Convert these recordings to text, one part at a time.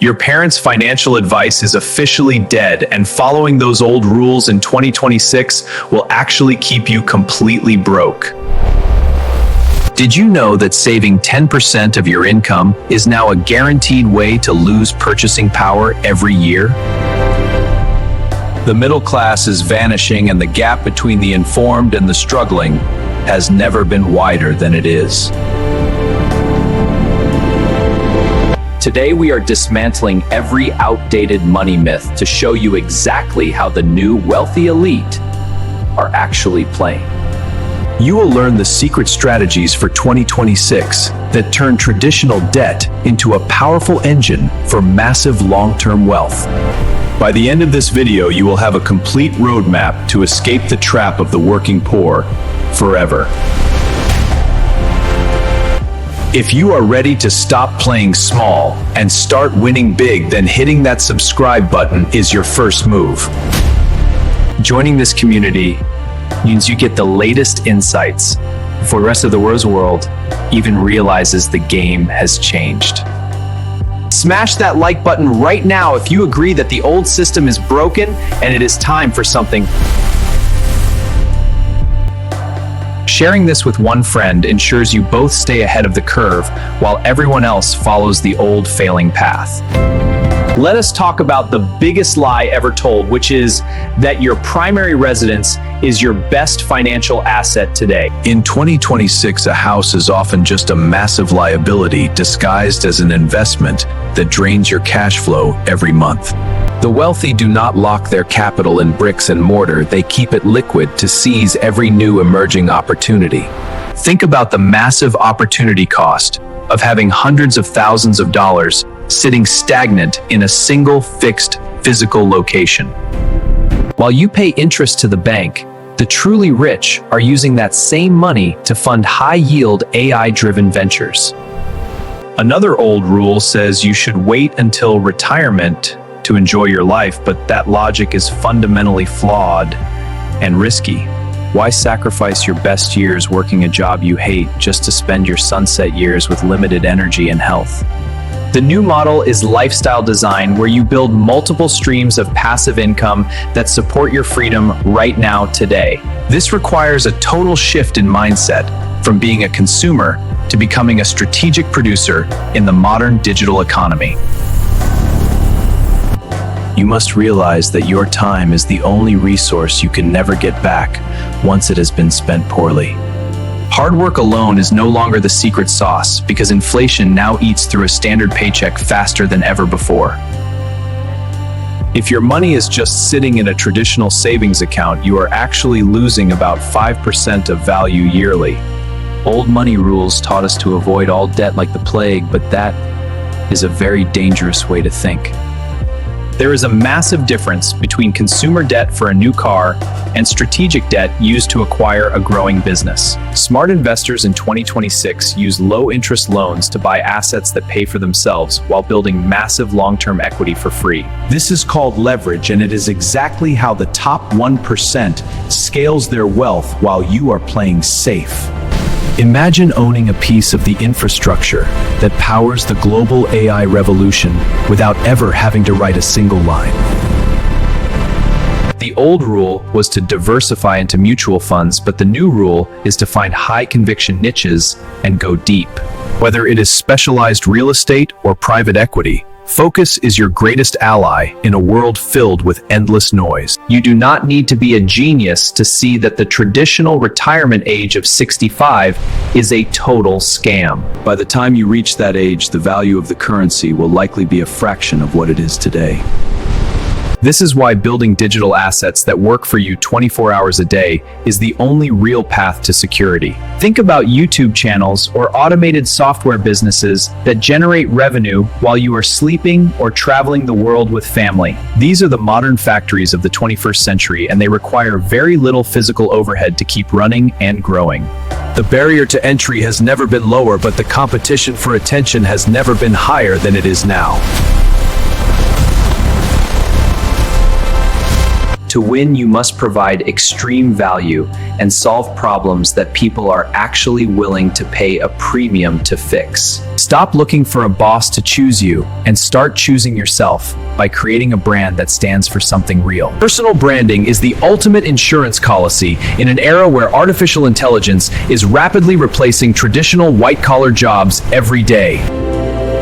Your parents' financial advice is officially dead, and following those old rules in 2026 will actually keep you completely broke. Did you know that saving 10% of your income is now a guaranteed way to lose purchasing power every year? The middle class is vanishing, and the gap between the informed and the struggling has never been wider than it is. Today we are dismantling every outdated money myth to show you exactly how the new wealthy elite are actually playing. You will learn the secret strategies for 2026 that turn traditional debt into a powerful engine for massive long-term wealth. By the end of this video, you will have a complete roadmap to escape the trap of the working poor forever. If you are ready to stop playing small and start winning big, then hitting that subscribe button is your first move. Joining this community means you get the latest insights before the rest of the world even realizes the game has changed. Smash that like button right now if you agree that the old system is broken and it is time for something. Sharing this with one friend ensures you both stay ahead of the curve while everyone else follows the old failing path. Let us talk about the biggest lie ever told, which is that your primary residence is your best financial asset today. In 2026, a house is often just a massive liability disguised as an investment that drains your cash flow every month. The wealthy do not lock their capital in bricks and mortar, they keep it liquid to seize every new emerging opportunity. Think about the massive opportunity cost of having hundreds of thousands of dollars sitting stagnant in a single fixed physical location. While you pay interest to the bank, the truly rich are using that same money to fund high-yield AI-driven ventures. Another old rule says you should wait until retirement to enjoy your life, but that logic is fundamentally flawed and risky. Why sacrifice your best years working a job you hate just to spend your sunset years with limited energy and health? The new model is lifestyle design, where you build multiple streams of passive income that support your freedom right now, today. This requires a total shift in mindset from being a consumer to becoming a strategic producer in the modern digital economy. You must realize that your time is the only resource you can never get back once it has been spent poorly. Hard work alone is no longer the secret sauce, because inflation now eats through a standard paycheck faster than ever before. If your money is just sitting in a traditional savings account, you are actually losing about 5% of value yearly. Old money rules taught us to avoid all debt like the plague, but that is a very dangerous way to think. There is a massive difference between consumer debt for a new car and strategic debt used to acquire a growing business. Smart investors in 2026 use low-interest loans to buy assets that pay for themselves while building massive long-term equity for free. This is called leverage, and it is exactly how the top 1% scales their wealth while you are playing safe. Imagine owning a piece of the infrastructure that powers the global AI revolution without ever having to write a single line. The old rule was to diversify into mutual funds, but the new rule is to find high-conviction niches and go deep. Whether it is specialized real estate or private equity, focus is your greatest ally in a world filled with endless noise. You do not need to be a genius to see that the traditional retirement age of 65 is a total scam. By the time you reach that age, the value of the currency will likely be a fraction of what it is today. This is why building digital assets that work for you 24 hours a day is the only real path to security. Think about YouTube channels or automated software businesses that generate revenue while you are sleeping or traveling the world with family. These are the modern factories of the 21st century, and they require very little physical overhead to keep running and growing. The barrier to entry has never been lower, but the competition for attention has never been higher than it is now. To win, you must provide extreme value and solve problems that people are actually willing to pay a premium to fix. Stop looking for a boss to choose you and start choosing yourself by creating a brand that stands for something real. Personal branding is the ultimate insurance policy in an era where artificial intelligence is rapidly replacing traditional white-collar jobs every day.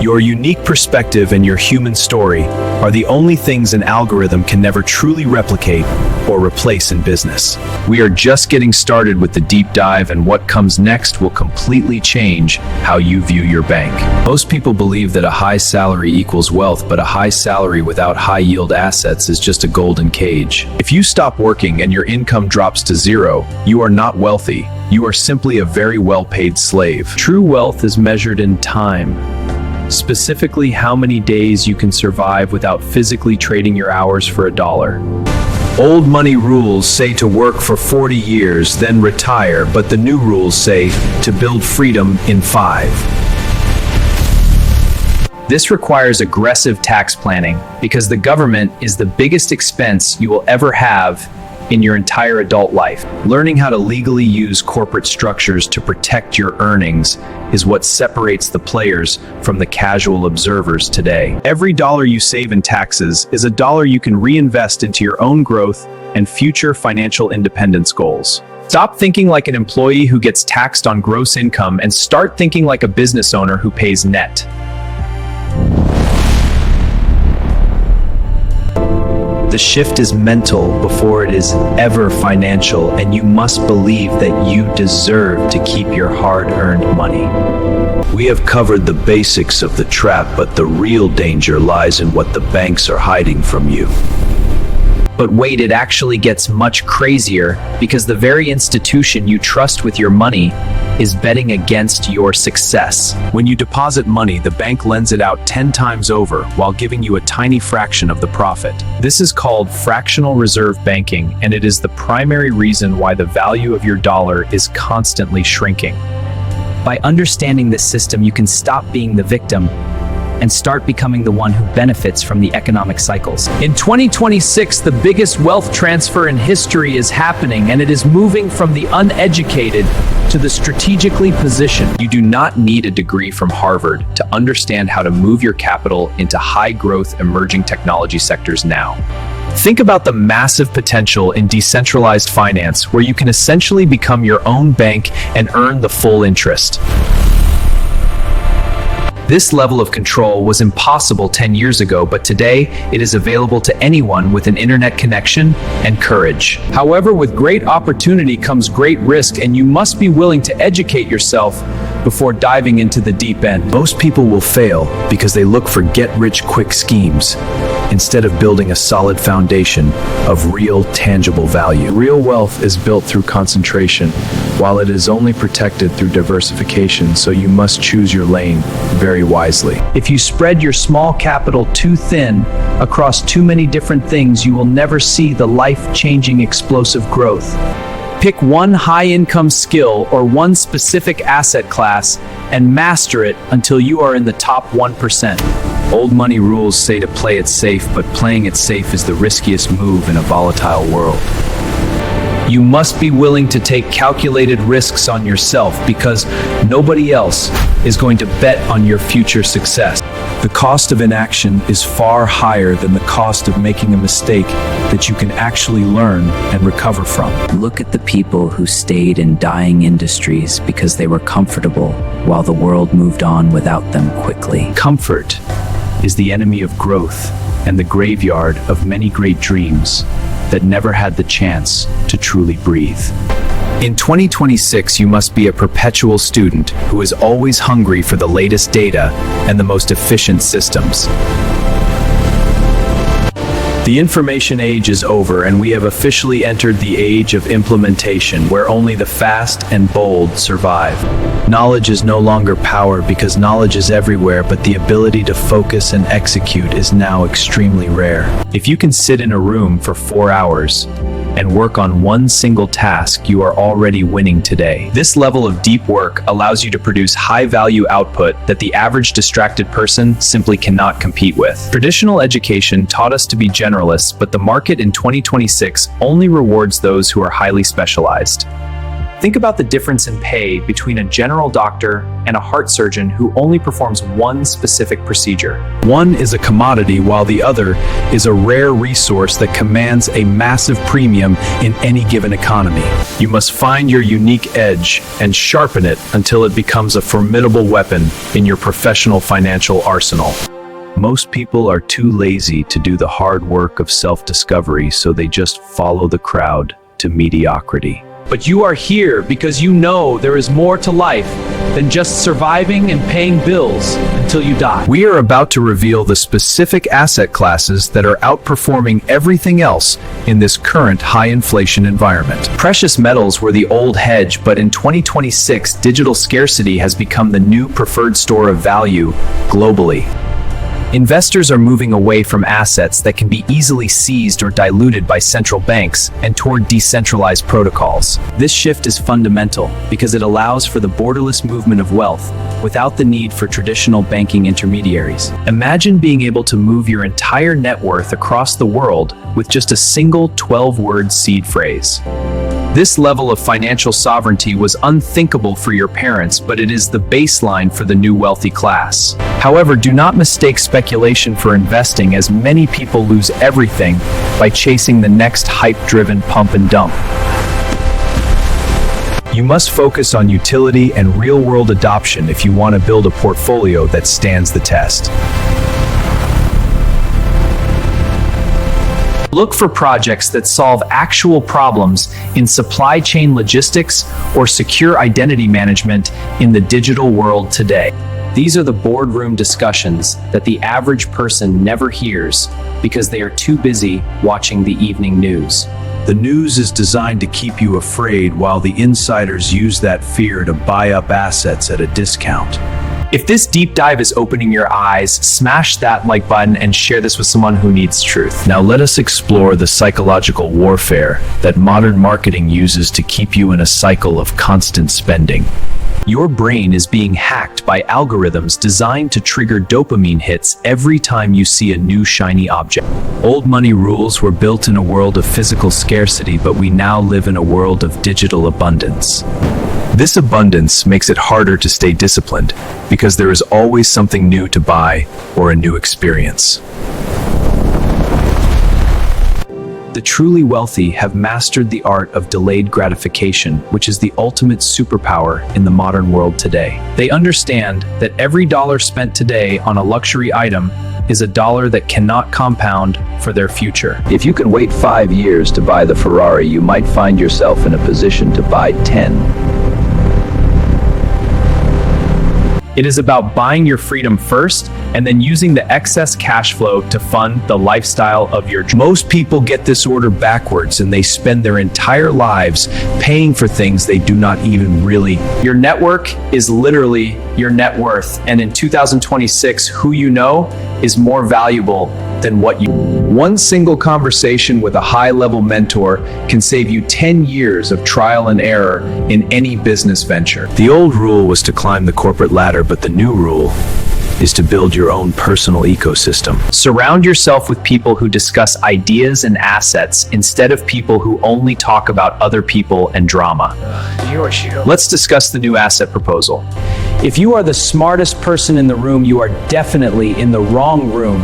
Your unique perspective and your human story are the only things an algorithm can never truly replicate or replace in business. We are just getting started with the deep dive, and what comes next will completely change how you view your bank. Most people believe that a high salary equals wealth, but a high salary without high-yield assets is just a golden cage. If you stop working and your income drops to zero, you are not wealthy. You are simply a very well-paid slave. True wealth is measured in time. Specifically, how many days you can survive without physically trading your hours for $1. Old money rules say to work for 40 years, then retire, but the new rules say to build freedom in 5. This requires aggressive tax planning because the government is the biggest expense you will ever have in your entire adult life. Learning how to legally use corporate structures to protect your earnings is what separates the players from the casual observers today. Every dollar you save in taxes is a dollar you can reinvest into your own growth and future financial independence goals. Stop thinking like an employee who gets taxed on gross income and start thinking like a business owner who pays net. The shift is mental before it is ever financial, and you must believe that you deserve to keep your hard-earned money. We have covered the basics of the trap, but the real danger lies in what the banks are hiding from you. But wait, it actually gets much crazier because the very institution you trust with your money is betting against your success. When you deposit money, the bank lends it out 10 times over while giving you a tiny fraction of the profit. This is called fractional reserve banking, and it is the primary reason why the value of your dollar is constantly shrinking. By understanding this system, you can stop being the victim and start becoming the one who benefits from the economic cycles. In 2026, the biggest wealth transfer in history is happening, and it is moving from the uneducated to the strategically positioned. You do not need a degree from Harvard to understand how to move your capital into high-growth emerging technology sectors now. Think about the massive potential in decentralized finance, where you can essentially become your own bank and earn the full interest. This level of control was impossible 10 years ago, but today it is available to anyone with an internet connection and courage. However, with great opportunity comes great risk, and you must be willing to educate yourself before diving into the deep end. Most people will fail because they look for get-rich-quick schemes instead of building a solid foundation of real, tangible value. Real wealth is built through concentration, while it is only protected through diversification, so you must choose your lane very wisely. If you spread your small capital too thin across too many different things, you will never see the life-changing explosive growth. Pick one high-income skill or one specific asset class and master it until you are in the top 1%. Old money rules say to play it safe, but playing it safe is the riskiest move in a volatile world. You must be willing to take calculated risks on yourself because nobody else is going to bet on your future success. The cost of inaction is far higher than the cost of making a mistake that you can actually learn and recover from. Look at the people who stayed in dying industries because they were comfortable while the world moved on without them quickly. Comfort is the enemy of growth and the graveyard of many great dreams that never had the chance to truly breathe. In 2026, you must be a perpetual student who is always hungry for the latest data and the most efficient systems. The information age is over, and we have officially entered the age of implementation, where only the fast and bold survive. Knowledge is no longer power because knowledge is everywhere, but the ability to focus and execute is now extremely rare. If you can sit in a room for 4 hours and work on one single task, you are already winning today. This level of deep work allows you to produce high-value output that the average distracted person simply cannot compete with. Traditional education taught us to be general generalists, but the market in 2026 only rewards those who are highly specialized. Think about the difference in pay between a general doctor and a heart surgeon who only performs one specific procedure. One is a commodity while the other is a rare resource that commands a massive premium in any given economy. You must find your unique edge and sharpen it until it becomes a formidable weapon in your professional financial arsenal. Most people are too lazy to do the hard work of self-discovery, so they just follow the crowd to mediocrity. But you are here because you know there is more to life than just surviving and paying bills until you die. We are about to reveal the specific asset classes that are outperforming everything else in this current high inflation environment. Precious metals were the old hedge, but in 2026, digital scarcity has become the new preferred store of value globally. Investors are moving away from assets that can be easily seized or diluted by central banks and toward decentralized protocols. This shift is fundamental because it allows for the borderless movement of wealth without the need for traditional banking intermediaries. Imagine being able to move your entire net worth across the world with just a single 12-word seed phrase. This level of financial sovereignty was unthinkable for your parents, but it is the baseline for the new wealthy class. However, do not mistake speculation for investing, as many people lose everything by chasing the next hype-driven pump and dump. You must focus on utility and real-world adoption if you want to build a portfolio that stands the test. Look for projects that solve actual problems in supply chain logistics or secure identity management in the digital world today. These are the boardroom discussions that the average person never hears because they are too busy watching the evening news. The news is designed to keep you afraid, while the insiders use that fear to buy up assets at a discount. If this deep dive is opening your eyes, smash that like button and share this with someone who needs truth. Now let us explore the psychological warfare that modern marketing uses to keep you in a cycle of constant spending. Your brain is being hacked by algorithms designed to trigger dopamine hits every time you see a new shiny object. Old money rules were built in a world of physical scarcity, but we now live in a world of digital abundance. This abundance makes it harder to stay disciplined because there is always something new to buy or a new experience. The truly wealthy have mastered the art of delayed gratification, which is the ultimate superpower in the modern world today. They understand that every dollar spent today on a luxury item is a dollar that cannot compound for their future. If you can wait 5 years to buy the Ferrari, you might find yourself in a position to buy 10. It is about buying your freedom first and then using the excess cash flow to fund the lifestyle of your dreams. Most people get this order backwards, and they spend their entire lives paying for things they do not even really. Your network is literally your net worth, and in 2026, who you know is more valuable than what you. One single conversation with a high-level mentor can save you 10 years of trial and error in any business venture. The old rule was to climb the corporate ladder, but the new rule is to build your own personal ecosystem. Surround yourself with people who discuss ideas and assets instead of people who only talk about other people and drama. Let's discuss the new asset proposal. If you are the smartest person in the room, you are definitely in the wrong room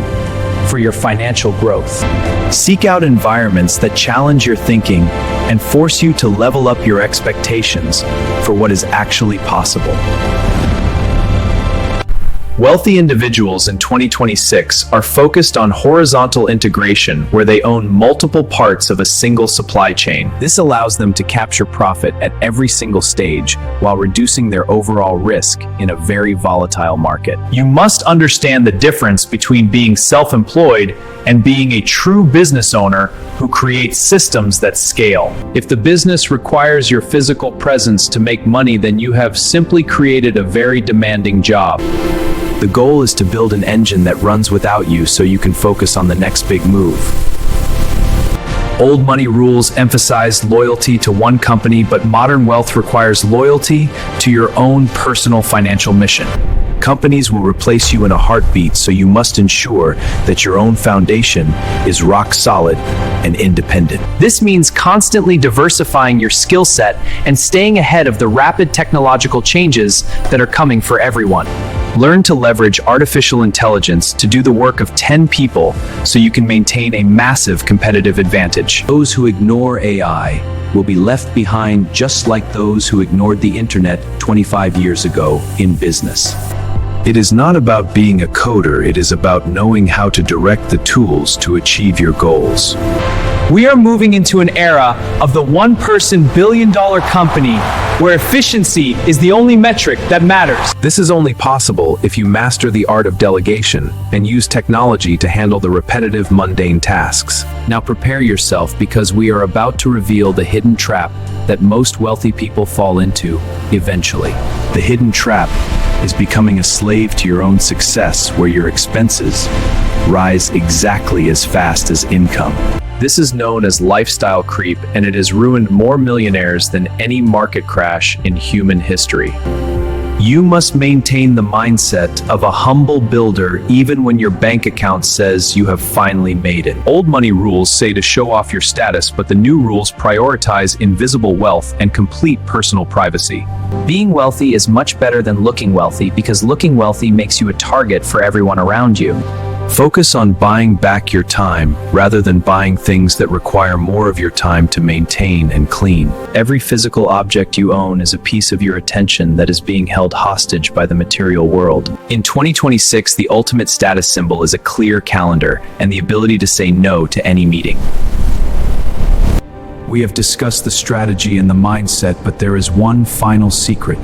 for your financial growth. Seek out environments that challenge your thinking and force you to level up your expectations for what is actually possible. Wealthy individuals in 2026 are focused on horizontal integration, where they own multiple parts of a single supply chain. This allows them to capture profit at every single stage while reducing their overall risk in a very volatile market. You must understand the difference between being self-employed and being a true business owner who creates systems that scale. If the business requires your physical presence to make money, then you have simply created a very demanding job. The goal is to build an engine that runs without you so you can focus on the next big move. Old money rules emphasize loyalty to one company, but modern wealth requires loyalty to your own personal financial mission. Companies will replace you in a heartbeat, so you must ensure that your own foundation is rock solid and independent. This means constantly diversifying your skill set and staying ahead of the rapid technological changes that are coming for everyone. Learn to leverage artificial intelligence to do the work of 10 people so you can maintain a massive competitive advantage. Those who ignore AI will be left behind, just like those who ignored the internet 25 years ago in business. It is not about being a coder, it is about knowing how to direct the tools to achieve your goals. We are moving into an era of the one-person billion-dollar company where efficiency is the only metric that matters. This is only possible if you master the art of delegation and use technology to handle the repetitive, mundane tasks. Now prepare yourself, because we are about to reveal the hidden trap that most wealthy people fall into eventually. The hidden trap is becoming a slave to your own success, where your expenses rise exactly as fast as income. This is known as lifestyle creep, and it has ruined more millionaires than any market crash in human history. You must maintain the mindset of a humble builder even when your bank account says you have finally made it. Old money rules say to show off your status, but the new rules prioritize invisible wealth and complete personal privacy. Being wealthy is much better than looking wealthy, because looking wealthy makes you a target for everyone around you. Focus on buying back your time rather than buying things that require more of your time to maintain and clean. Every physical object you own is a piece of your attention that is being held hostage by the material world. In 2026, the ultimate status symbol is a clear calendar and the ability to say no to any meeting. We have discussed the strategy and the mindset, but there is one final secret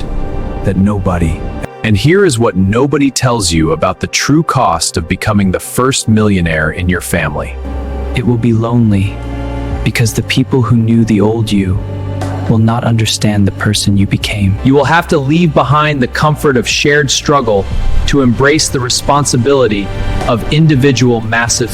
that nobody. And here is what nobody tells you about the true cost of becoming the first millionaire in your family. It will be lonely, because the people who knew the old you will not understand the person you became. You will have to leave behind the comfort of shared struggle to embrace the responsibility of individual massive.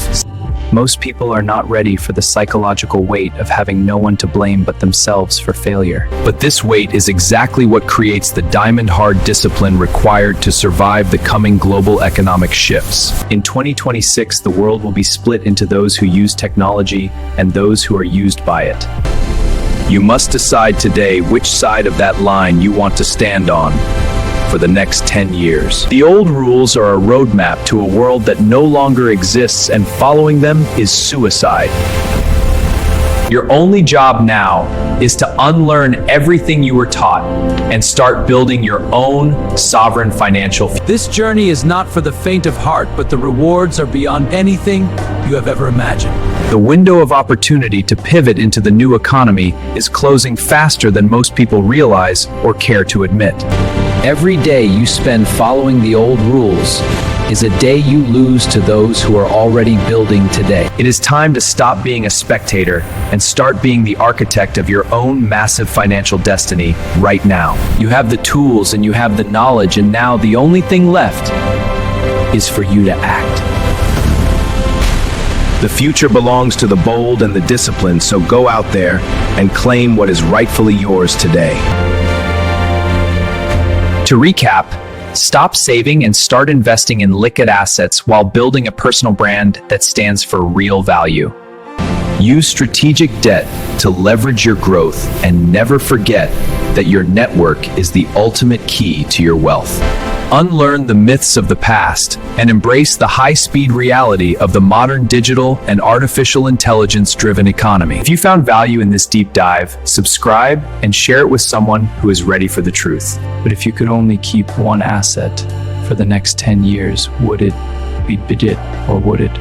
Most people are not ready for the psychological weight of having no one to blame but themselves for failure. But this weight is exactly what creates the diamond-hard discipline required to survive the coming global economic shifts. In 2026, the world will be split into those who use technology and those who are used by it. You must decide today which side of that line you want to stand on for the next 10 years. The old rules are a roadmap to a world that no longer exists, and following them is suicide. Your only job now is to unlearn everything you were taught and start building your own sovereign financial future. This journey is not for the faint of heart, but the rewards are beyond anything you have ever imagined. The window of opportunity to pivot into the new economy is closing faster than most people realize or care to admit. Every day you spend following the old rules is a day you lose to those who are already building today. It is time to stop being a spectator and start being the architect of your own massive financial destiny right now. You have the tools and you have the knowledge, and now the only thing left is for you to act. The future belongs to the bold and the disciplined, so go out there and claim what is rightfully yours today. To recap, stop saving and start investing in liquid assets while building a personal brand that stands for real value. Use strategic debt to leverage your growth, and never forget that your network is the ultimate key to your wealth. Unlearn the myths of the past and embrace the high-speed reality of the modern digital and artificial intelligence-driven economy. If you found value in this deep dive, subscribe and share it with someone who is ready for the truth. But if you could only keep one asset for the next 10 years, would it be it or would it